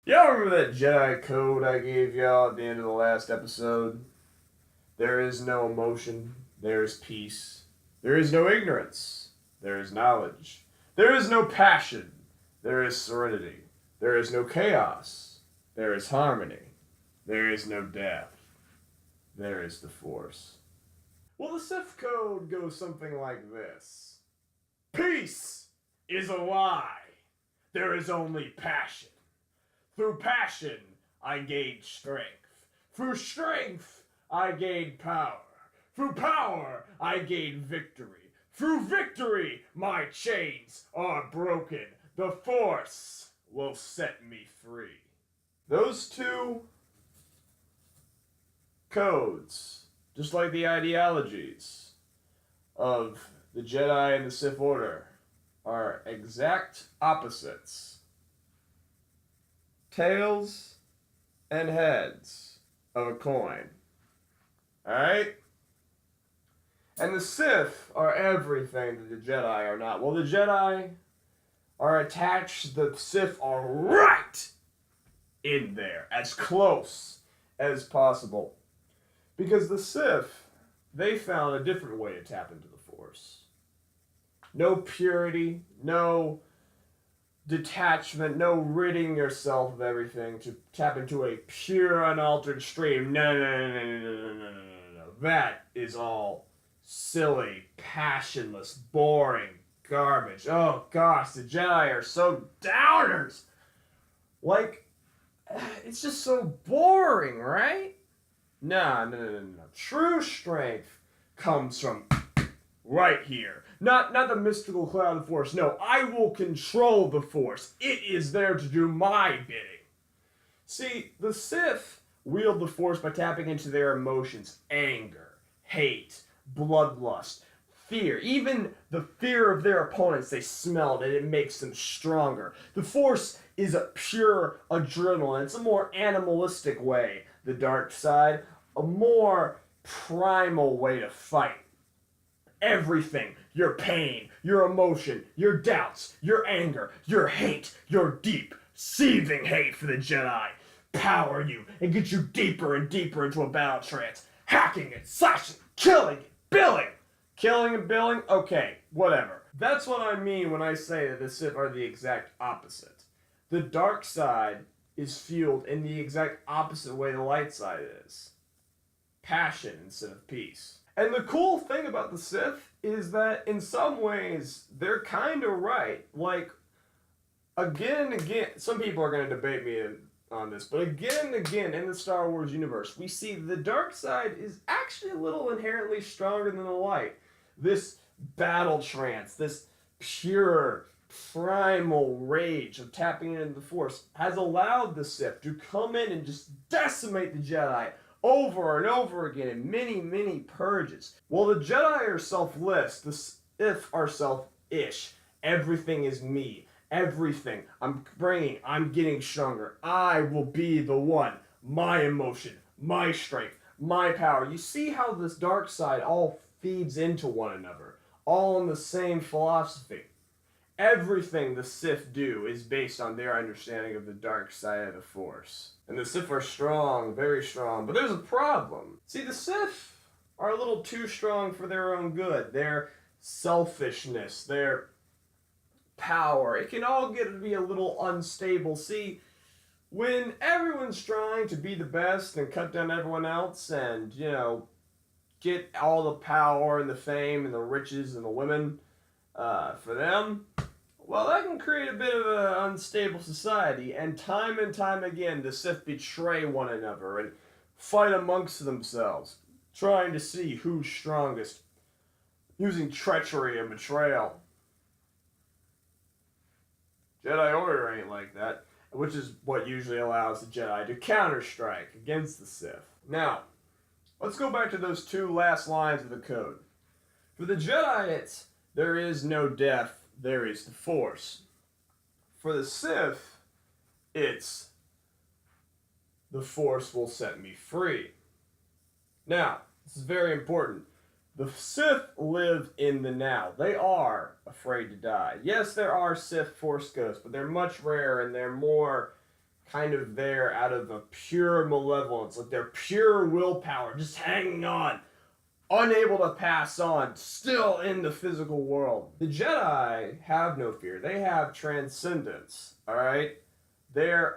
Y'all remember that Jedi code I gave y'all at the end of the last episode? There is no emotion, there is peace. There is no ignorance, there is knowledge. There is no passion, there is serenity. There is no chaos, there is harmony. There is no death, there is the Force. Well, the Sith code goes something like this: Peace is a lie. There is only passion. Through passion, I gain strength. Through strength, I gain power. Through power, I gain victory. Through victory, my chains are broken. The Force will set me free. Those two codes, just like the ideologies of the Jedi and the Sith Order, are exact opposites. Tails and heads of a coin. Alright? And the Sith are everything that the Jedi are not. Well, the Jedi are attached, the Sith are right in there, as close as possible. Because the Sith, they found a different way to tap into the Force. No purity, no detachment, no ridding yourself of everything to tap into a pure, unaltered stream. No. That is all silly, passionless, boring garbage. Oh gosh, the Jedi are so downers. Like, it's just so boring, right? No. True strength comes from right here. Not the mystical cloud of Force. No, I will control the Force. It is there to do my bidding. See, the Sith wield the Force by tapping into their emotions: anger, hate, bloodlust, fear. Even the fear of their opponents, they smell it and it makes them stronger. The Force is a pure adrenaline. It's a more animalistic way. The dark side, a more primal way to fight. Everything, your pain, your emotion, your doubts, your anger, your hate, your deep, seething hate for the Jedi, power you and get you deeper and deeper into a battle trance, hacking it, slashing, killing it, billing. Killing and billing? Okay, whatever. That's what I mean when I say that the Sith are the exact opposite. The dark side is fueled in the exact opposite way the light side is. Passion instead of peace. And the cool thing about the Sith is that in some ways they're kind of right. Like, again and again, some people are going to debate me on this, but again and again in the Star Wars universe, we see the dark side is actually a little inherently stronger than the light. This battle trance, this pure, primal rage of tapping into the Force has allowed the Sith to come in and just decimate the Jedi over and over again in many purges. Well, the Jedi are selfless, the Sith are selfish. Everything is me. Everything I'm bringing, I'm getting stronger. I will be the one. My emotion, my strength, my power. You see how this dark side all feeds into one another, all in the same philosophy. Everything the Sith do is based on their understanding of the dark side of the Force. And the Sith are strong, very strong, but there's a problem. See, the Sith are a little too strong for their own good. Their selfishness, their power, it can all get to be a little unstable. See, when everyone's trying to be the best and cut down everyone else and, get all the power and the fame and the riches and the women for them, well, that can create a bit of an unstable society, and time again, the Sith betray one another and fight amongst themselves, trying to see who's strongest, using treachery and betrayal. Jedi Order ain't like that, which is what usually allows the Jedi to counter-strike against the Sith. Now, let's go back to those two last lines of the code. For the Jedi, it's, there is no death, there is the Force. For the Sith, it's, the Force will set me free. Now, this is very important. The Sith live in the now. They are afraid to die. Yes, there are Sith Force ghosts, but they're much rarer and they're more kind of there out of a pure malevolence, like their pure willpower, just hanging on, unable to pass on, still in the physical world. The Jedi have no fear. They have transcendence, all right? Their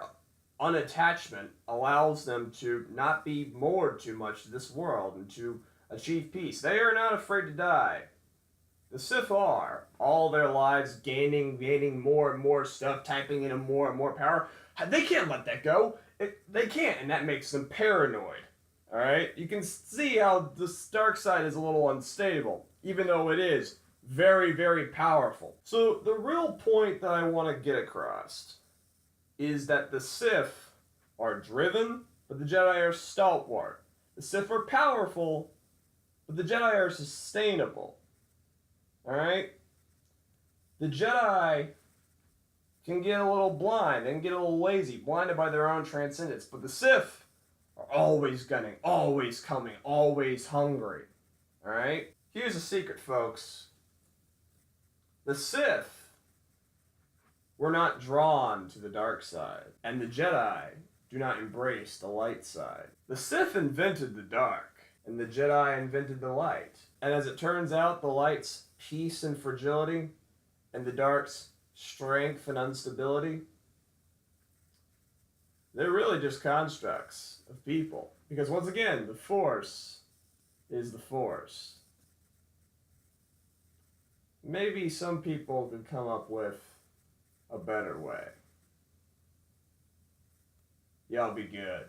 unattachment allows them to not be moored too much to this world and to achieve peace. They are not afraid to die. The Sith are. All their lives gaining more and more stuff, typing in more and more power. They can't let that go. They can't, and that makes them paranoid. Alright? You can see how the dark side is a little unstable, even though it is very, very powerful. So the real point that I want to get across is that the Sith are driven, but the Jedi are stalwart. The Sith are powerful, but the Jedi are sustainable. Alright? The Jedi can get a little blind and get a little lazy, blinded by their own transcendence, but the Sith are always gunning, always coming, always hungry. Alright? Here's a secret, folks. The Sith were not drawn to the dark side, and the Jedi do not embrace the light side. The Sith invented the dark, and the Jedi invented the light. And as it turns out, the light's peace and fragility, and the dark's strength and instability, they're really just constructs of people. Because once again, the Force is the Force. Maybe some people could come up with a better way. Y'all be good.